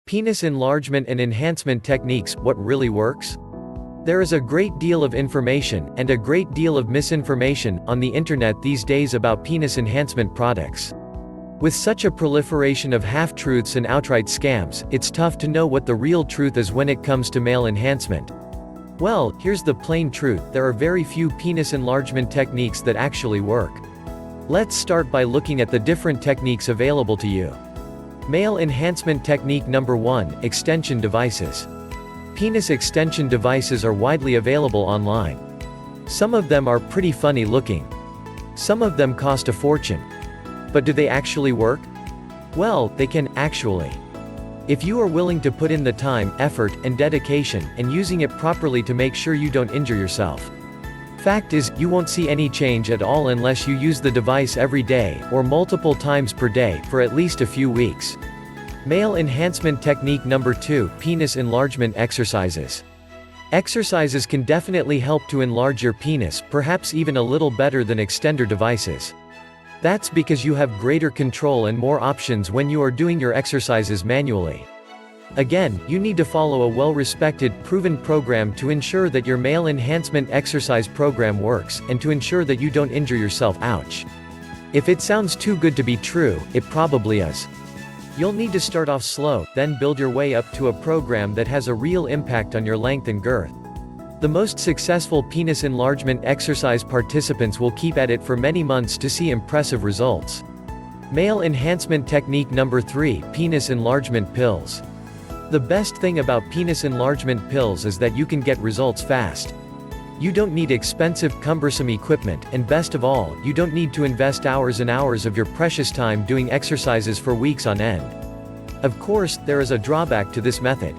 Penis enlargement and enhancement techniques, what really works? There is a great deal of information, and a great deal of misinformation, on the internet these days about penis enhancement products. With such a proliferation of half-truths and outright scams, it's tough to know what the real truth is when it comes to male enhancement. Well, here's the plain truth: there are very few penis enlargement techniques that actually work. Let's start by looking at the different techniques available to you. Male enhancement technique number 1, extension devices. Penis extension devices are widely available online. Some of them are pretty funny looking. Some of them cost a fortune. But do they actually work? Well, they can, actually. If you are willing to put in the time, effort, and dedication, and using it properly to make sure you don't injure yourself. Fact is, you won't see any change at all unless you use the device every day, or multiple times per day, for at least a few weeks. Male enhancement technique number 2, penis enlargement exercises. Exercises can definitely help to enlarge your penis, perhaps even a little better than extender devices. That's because you have greater control and more options when you are doing your exercises manually. Again, you need to follow a well-respected, proven program to ensure that your male enhancement exercise program works, and to ensure that you don't injure yourself. Ouch. If it sounds too good to be true, it probably is. You'll need to start off slow, then build your way up to a program that has a real impact on your length and girth. The most successful penis enlargement exercise participants will keep at it for many months to see impressive results. Male enhancement technique number 3, penis enlargement pills. The best thing about penis enlargement pills is that you can get results fast. You don't need expensive, cumbersome equipment, and best of all, you don't need to invest hours and hours of your precious time doing exercises for weeks on end. Of course, there is a drawback to this method.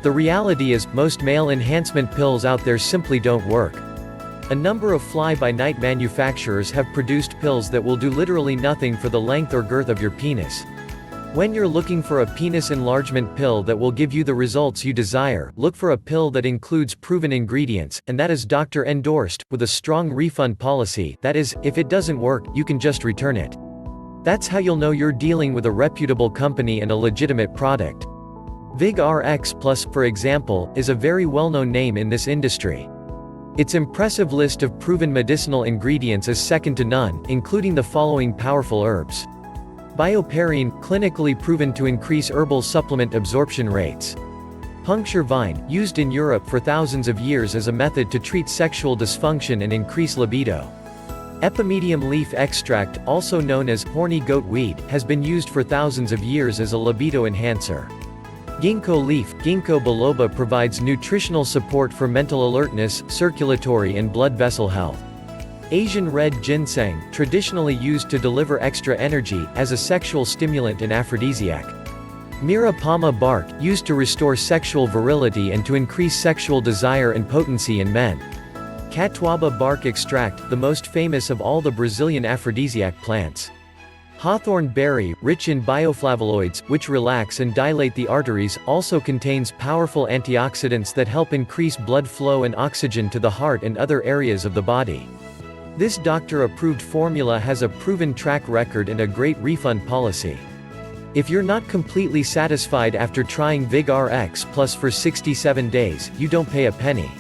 The reality is, most male enhancement pills out there simply don't work. A number of fly-by-night manufacturers have produced pills that will do literally nothing for the length or girth of your penis. When you're looking for a penis enlargement pill that will give you the results you desire, look for a pill that includes proven ingredients, and that is doctor-endorsed, with a strong refund policy. That is, if it doesn't work, you can just return it. That's how you'll know you're dealing with a reputable company and a legitimate product. BigRx Plus, for example, is a very well-known name in this industry. Its impressive list of proven medicinal ingredients is second to none, including the following powerful herbs. Bioperine, clinically proven to increase herbal supplement absorption rates. Puncture vine, used in Europe for thousands of years as a method to treat sexual dysfunction and increase libido. Epimedium leaf extract, also known as horny goat weed, has been used for thousands of years as a libido enhancer. Ginkgo leaf, Ginkgo biloba, provides nutritional support for mental alertness, circulatory and blood vessel health. Asian red ginseng, traditionally used to deliver extra energy, as a sexual stimulant and aphrodisiac. Mirapama bark, used to restore sexual virility and to increase sexual desire and potency in men. Catuaba bark extract, the most famous of all the Brazilian aphrodisiac plants. Hawthorn berry, rich in bioflavonoids, which relax and dilate the arteries, also contains powerful antioxidants that help increase blood flow and oxygen to the heart and other areas of the body. This doctor-approved formula has a proven track record and a great refund policy. If you're not completely satisfied after trying BigRx Plus for 67 days, you don't pay a penny.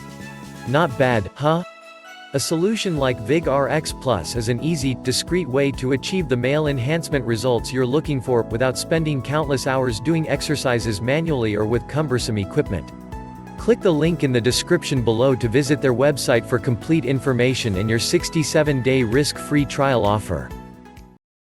Not bad, huh? A solution like BigRx Plus is an easy, discreet way to achieve the male enhancement results you're looking for, without spending countless hours doing exercises manually or with cumbersome equipment. Click the link in the description below to visit their website for complete information and your 67-day risk-free trial offer.